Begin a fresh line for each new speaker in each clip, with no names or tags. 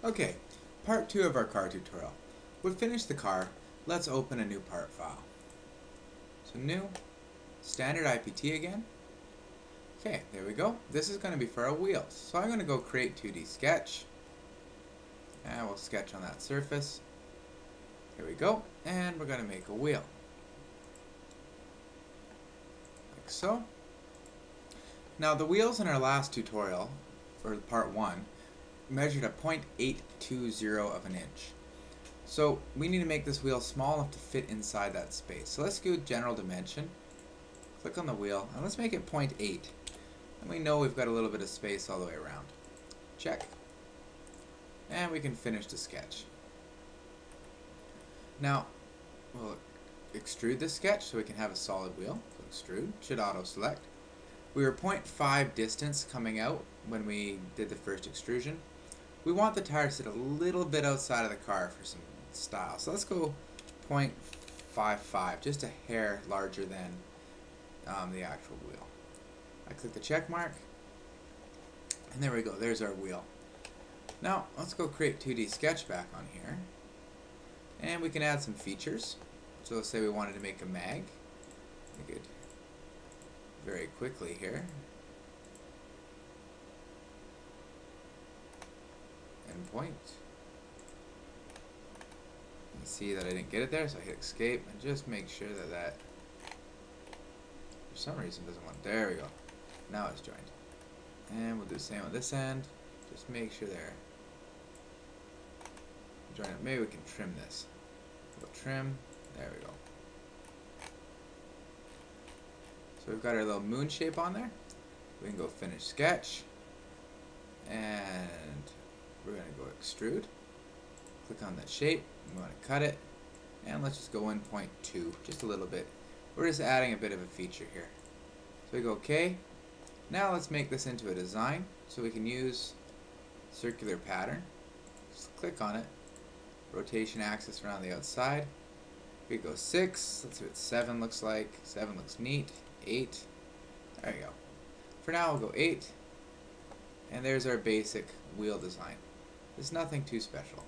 Okay, part 2 of our car tutorial. We've finished the car. Let's open a new part file. So new, standard IPT again. Okay, there we go. This is going to be for our wheels. So I'm going to go create 2D sketch. And we'll sketch on that surface. Here we go. And we're going to make a wheel. Like so. Now the wheels in our last tutorial, or part 1, measured a 0.820 of an inch. So we need to make this wheel small enough to fit inside that space. So let's go general dimension, click on the wheel, and let's make it 0.8. And we know we've got a little bit of space all the way around. Check. And we can finish the sketch. Now, we'll extrude this sketch so we can have a solid wheel. So extrude, should auto select. We were 0.5 distance coming out when we did the first extrusion. We want the tire to sit a little bit outside of the car for some style. So let's go 0.55, just a hair larger than the actual wheel. I click the check mark, and there we go, there's our wheel. Now, let's go create 2D sketch back on here, and we can add some features. So let's say we wanted to make a mag. We could very quickly here. Endpoint. You can see that I didn't get it there, so I hit escape and just make sure that that for some reason doesn't want. There we go. Now it's joined. And we'll do the same on this end. Just make sure there. Join it. Maybe we can trim this. We'll trim. There we go. So we've got our little moon shape on there. We can go finish sketch. And we're going to go extrude. Click on that shape. We want to cut it. And let's just go in 0.2, just a little bit. We're just adding a bit of a feature here. So we go OK. Now let's make this into a design so we can use circular pattern. Just click on it. Rotation axis around the outside. We go 6. Let's see what 7 looks like. 7 looks neat. 8. There we go. For now we'll go 8. And there's our basic wheel design. There's nothing too special.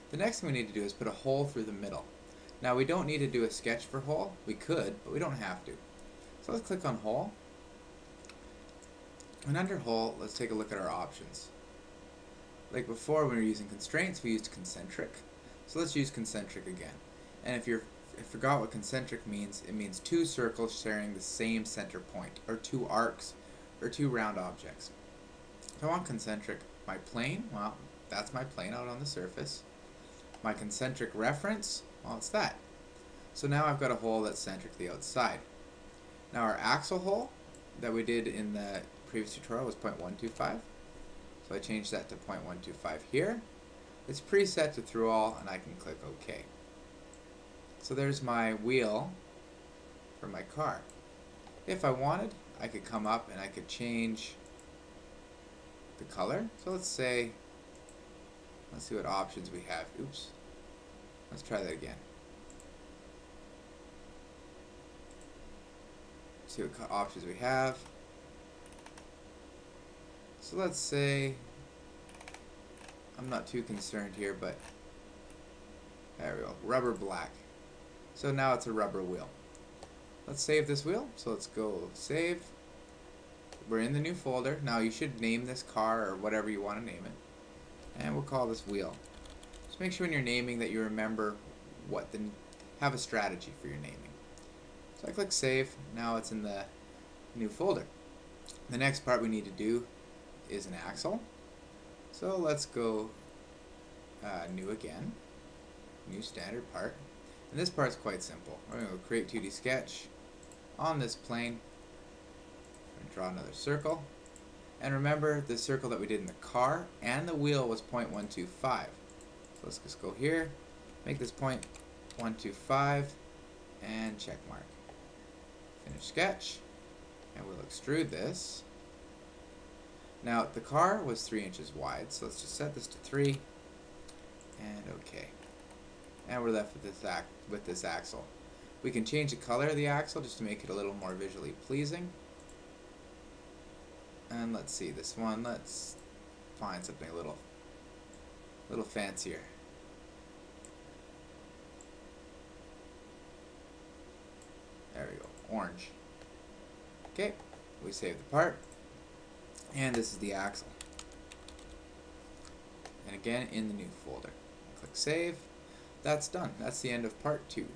The next thing we need to do is put a hole through the middle. Now we don't need to do a sketch for hole. We could, but we don't have to. So let's click on hole. And under hole, let's take a look at our options. Like before when we were using constraints, we used concentric. So let's use concentric again. And if you forgot what concentric means, it means 2 circles sharing the same center point, or 2 arcs, or 2 round objects. If I want concentric, my plane, well, that's my plane out on the surface. My concentric reference, well, it's that. So now I've got a hole that's centric to the outside. Now our axle hole that we did in the previous tutorial was 0.125. So I changed that to 0.125 here. It's preset to through all, and I can click OK. So there's my wheel for my car. If I wanted, I could come up and I could change the color. So let's say, let's see what options we have. Oops. Let's try that again. See what options we have. So let's say, I'm not too concerned here, but there we go, rubber black. So now it's a rubber wheel. Let's save this wheel. So let's go save. We're in the new folder. Now you should name this car or whatever you want to name it. And we'll call this wheel. Just make sure when you're naming that you remember what have a strategy for your naming. So I click save. Now it's in the new folder. The next part we need to do is an axle. So let's go new again. New standard part. And this part's quite simple. We're going to go create 2D sketch on this plane. And draw another circle. And remember the circle that we did in the car and the wheel was 0.125. So let's just go here, make this 0.125 and check mark. Finish sketch. And we'll extrude this. Now the car was 3 inches wide, so let's just set this to 3 and OK. And we're left with this axle. We can change the color of the axle just to make it a little more visually pleasing. And let's see this one. Let's find something a little little fancier. There we go, orange. Okay, we save the part, and this is the axle. And again, in the new folder. Click save. That's done. That's the end of part 2.